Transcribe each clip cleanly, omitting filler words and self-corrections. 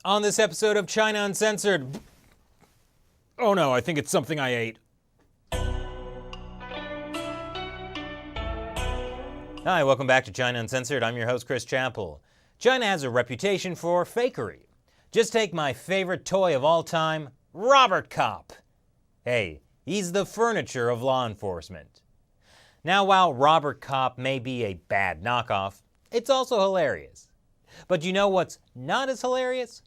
On this episode of China Uncensored... Oh no, I think it's something I ate. Hi, welcome back to China Uncensored. I'm your host, Chris Chappell. China has a reputation for fakery. Just take my favorite toy of all time, Robert Cop. Hey, he's the furniture of law enforcement. Now, while Robert Cop may be a bad knockoff, it's also hilarious. But you know what's not as hilarious?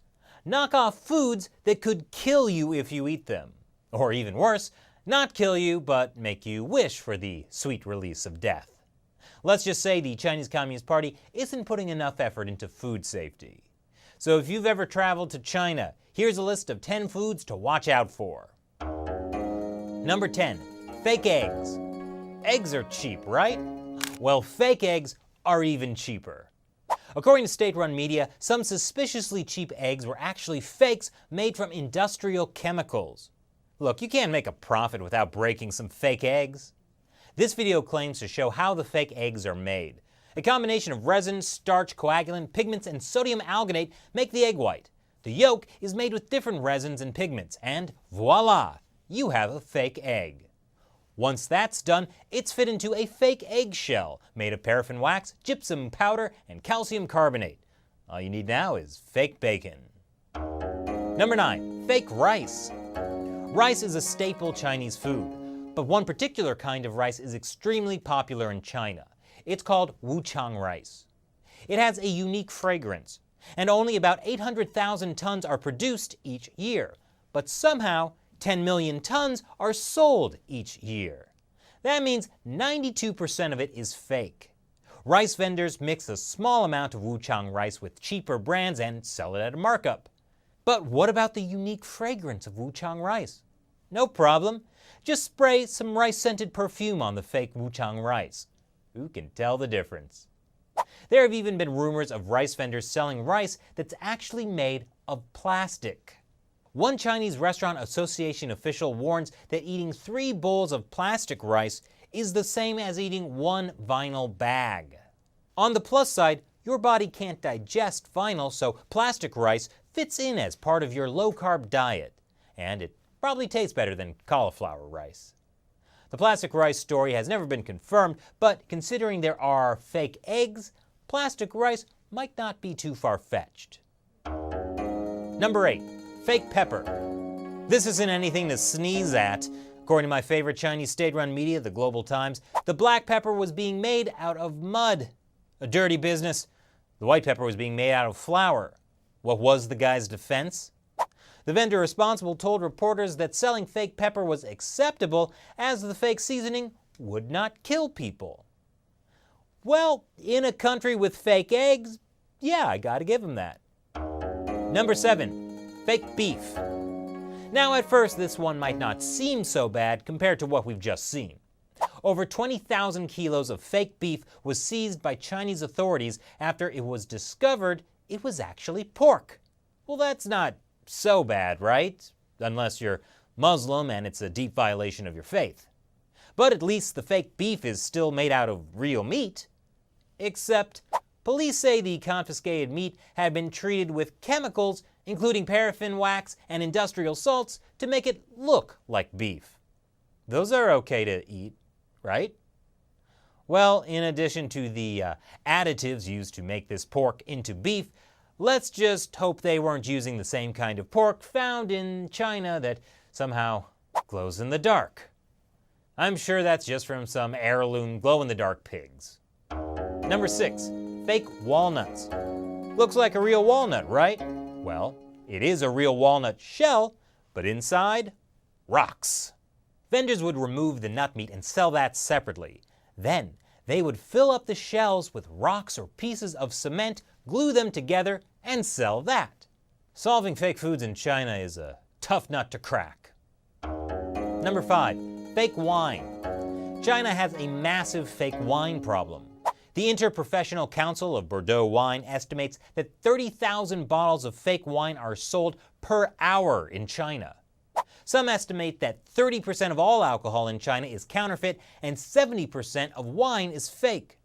Knockoff foods that could kill you if you eat them. Or even worse, not kill you, but make you wish for the sweet release of death. Let's just say the Chinese Communist Party isn't putting enough effort into food safety. So if you've ever traveled to China, here's a list of 10 foods to watch out for. Number 10, fake eggs. Eggs are cheap, right? Well, fake eggs are even cheaper. According to state-run media, some suspiciously cheap eggs were actually fakes made from industrial chemicals. Look, you can't make a profit without breaking some fake eggs. This video claims to show how the fake eggs are made. A combination of resin, starch, coagulant, pigments, and sodium alginate make the egg white. The yolk is made with different resins and pigments, and voila, you have a fake egg. Once that's done, it's fit into a fake egg shell made of paraffin wax, gypsum powder, and calcium carbonate. All you need now is fake bacon. Number 9, fake rice. Rice is a staple Chinese food, but one particular kind of rice is extremely popular in China. It's called wuchang rice. It has a unique fragrance, and only about 800,000 tons are produced each year, but somehow 10 million tons are sold each year. That means 92% of it is fake. Rice vendors mix a small amount of wuchang rice with cheaper brands and sell it at a markup. But what about the unique fragrance of wuchang rice? No problem. Just spray some rice-scented perfume on the fake wuchang rice. Who can tell the difference? There have even been rumors of rice vendors selling rice that's actually made of plastic. One Chinese Restaurant Association official warns that eating 3 bowls of plastic rice is the same as eating 1 vinyl bag. On the plus side, your body can't digest vinyl, so plastic rice fits in as part of your low-carb diet. And it probably tastes better than cauliflower rice. The plastic rice story has never been confirmed, but considering there are fake eggs, plastic rice might not be too far-fetched. Number 8. Fake pepper. This isn't anything to sneeze at. According to my favorite Chinese state-run media, the Global Times, the black pepper was being made out of mud. A dirty business. The white pepper was being made out of flour. What was the guy's defense? The vendor responsible told reporters that selling fake pepper was acceptable as the fake seasoning would not kill people. Well, in a country with fake eggs, yeah, I gotta give him that. Number 7. Fake beef. Now at first this one might not seem so bad compared to what we've just seen. Over 20,000 kilos of fake beef was seized by Chinese authorities after it was discovered it was actually pork. Well, that's not so bad, right? Unless you're Muslim and it's a deep violation of your faith. But at least the fake beef is still made out of real meat. Except police say the confiscated meat had been treated with chemicals including paraffin wax and industrial salts, to make it look like beef. Those are okay to eat, right? Well, in addition to the additives used to make this pork into beef, let's just hope they weren't using the same kind of pork found in China that somehow glows in the dark. I'm sure that's just from some heirloom glow-in-the-dark pigs. Number 6, fake walnuts. Looks like a real walnut, right? Well, it is a real walnut shell, but inside, rocks. Vendors would remove the nut meat and sell that separately. Then, they would fill up the shells with rocks or pieces of cement, glue them together, and sell that. Solving fake foods in China is a tough nut to crack. Number 5, fake wine. China has a massive fake wine problem. The Interprofessional Council of Bordeaux Wine estimates that 30,000 bottles of fake wine are sold per hour in China. Some estimate that 30% of all alcohol in China is counterfeit and 70% of wine is fake.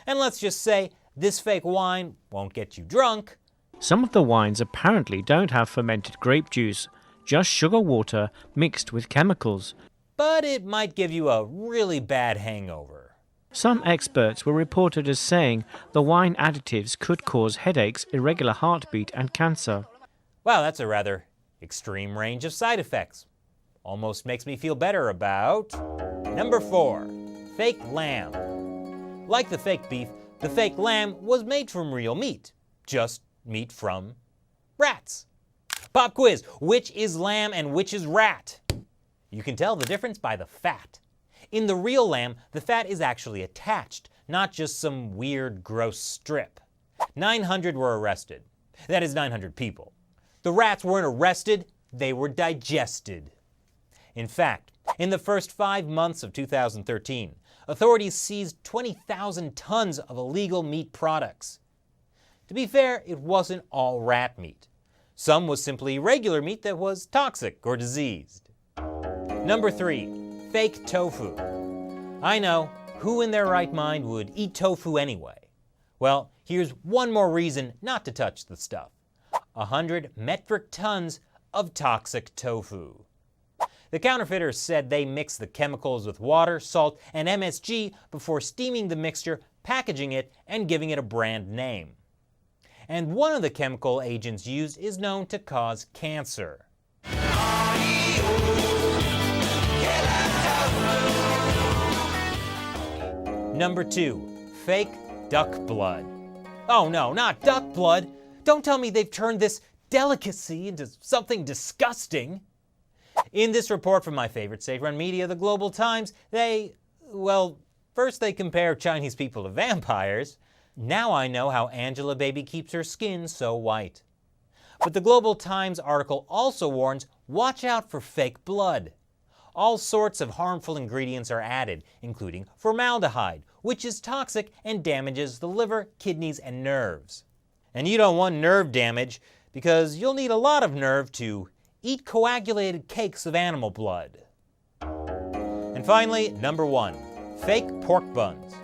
And let's just say this fake wine won't get you drunk, Some of the wines apparently don't have fermented grape juice, just sugar water mixed with chemicals. But it might give you a really bad hangover. Some experts were reported as saying the wine additives could cause headaches, irregular heartbeat, and cancer. Wow, that's a rather extreme range of side effects. Almost makes me feel better about... Number 4, fake lamb. Like the fake beef, the fake lamb was made from real meat. Just meat from rats. Pop quiz, which is lamb and which is rat? You can tell the difference by the fat. In the real lamb, the fat is actually attached, not just some weird, gross strip. 900 were arrested. That is 900 people. The rats weren't arrested, they were digested. In fact, in the first 5 months of 2013, authorities seized 20,000 tons of illegal meat products. To be fair, it wasn't all rat meat. Some was simply regular meat that was toxic or diseased. Number 3, fake tofu. I know, who in their right mind would eat tofu anyway? Well, here's one more reason not to touch the stuff. 100 metric tons of toxic tofu. The counterfeiters said they mixed the chemicals with water, salt, and MSG before steaming the mixture, packaging it, and giving it a brand name. And one of the chemical agents used is known to cause cancer. Number 2, fake duck blood. Oh no, not duck blood! Don't tell me they've turned this delicacy into something disgusting. In this report from my favorite state-run media, the Global Times, first they compare Chinese people to vampires. Now I know how Angela Baby keeps her skin so white. But the Global Times article also warns, watch out for fake blood. All sorts of harmful ingredients are added, including formaldehyde, which is toxic and damages the liver, kidneys, and nerves. And you don't want nerve damage, because you'll need a lot of nerve to eat coagulated cakes of animal blood. And finally, number 1, fake pork buns.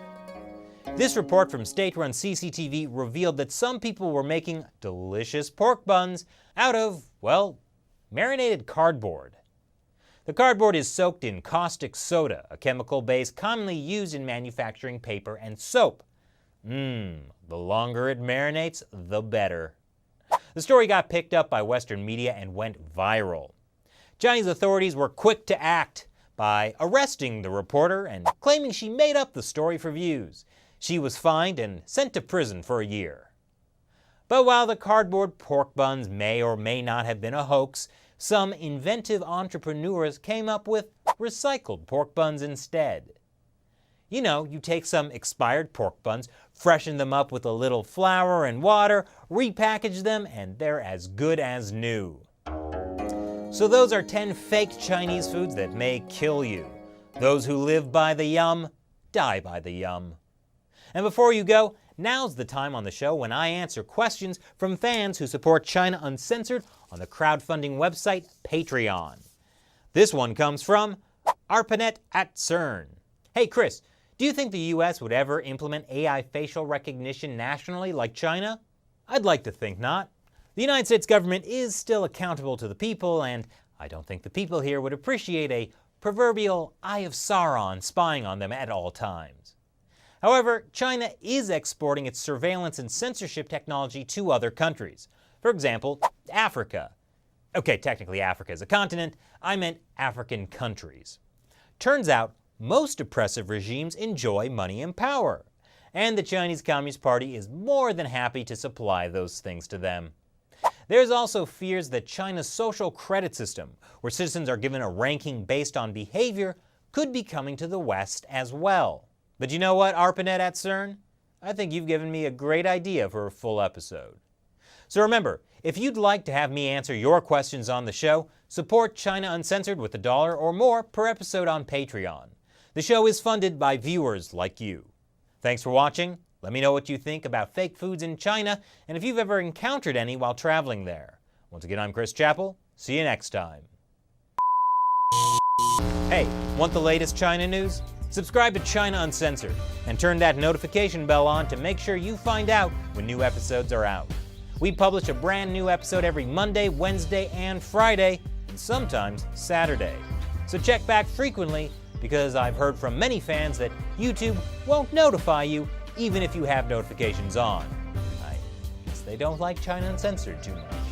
This report from state-run CCTV revealed that some people were making delicious pork buns out of, marinated cardboard. The cardboard is soaked in caustic soda, a chemical base commonly used in manufacturing paper and soap. The longer it marinates, the better. The story got picked up by Western media and went viral. Chinese authorities were quick to act by arresting the reporter and claiming she made up the story for views. She was fined and sent to prison for a year. But while the cardboard pork buns may or may not have been a hoax, some inventive entrepreneurs came up with recycled pork buns instead. You know, you take some expired pork buns, freshen them up with a little flour and water, repackage them, and they're as good as new. So those are 10 fake Chinese foods that may kill you. Those who live by the yum, die by the yum. And before you go, now's the time on the show when I answer questions from fans who support China Uncensored on the crowdfunding website Patreon. This one comes from Arpanet at CERN. Hey Chris, do you think the US would ever implement AI facial recognition nationally like China? I'd like to think not. The United States government is still accountable to the people, and I don't think the people here would appreciate a proverbial Eye of Sauron spying on them at all times. However, China is exporting its surveillance and censorship technology to other countries. For example, Africa. Okay, technically Africa is a continent. I meant African countries. Turns out, most oppressive regimes enjoy money and power. And the Chinese Communist Party is more than happy to supply those things to them. There's also fears that China's social credit system, where citizens are given a ranking based on behavior, could be coming to the West as well. But you know what, Arpanet at CERN? I think you've given me a great idea for a full episode. So remember, if you'd like to have me answer your questions on the show, support China Uncensored with $1 or more per episode on Patreon. The show is funded by viewers like you. Thanks for watching. Let me know what you think about fake foods in China, and if you've ever encountered any while traveling there. Once again, I'm Chris Chappell. See you next time. Hey, want the latest China news? Subscribe to China Uncensored and turn that notification bell on to make sure you find out when new episodes are out. We publish a brand new episode every Monday, Wednesday, and Friday, and sometimes Saturday. So check back frequently because I've heard from many fans that YouTube won't notify you even if you have notifications on. I guess they don't like China Uncensored too much.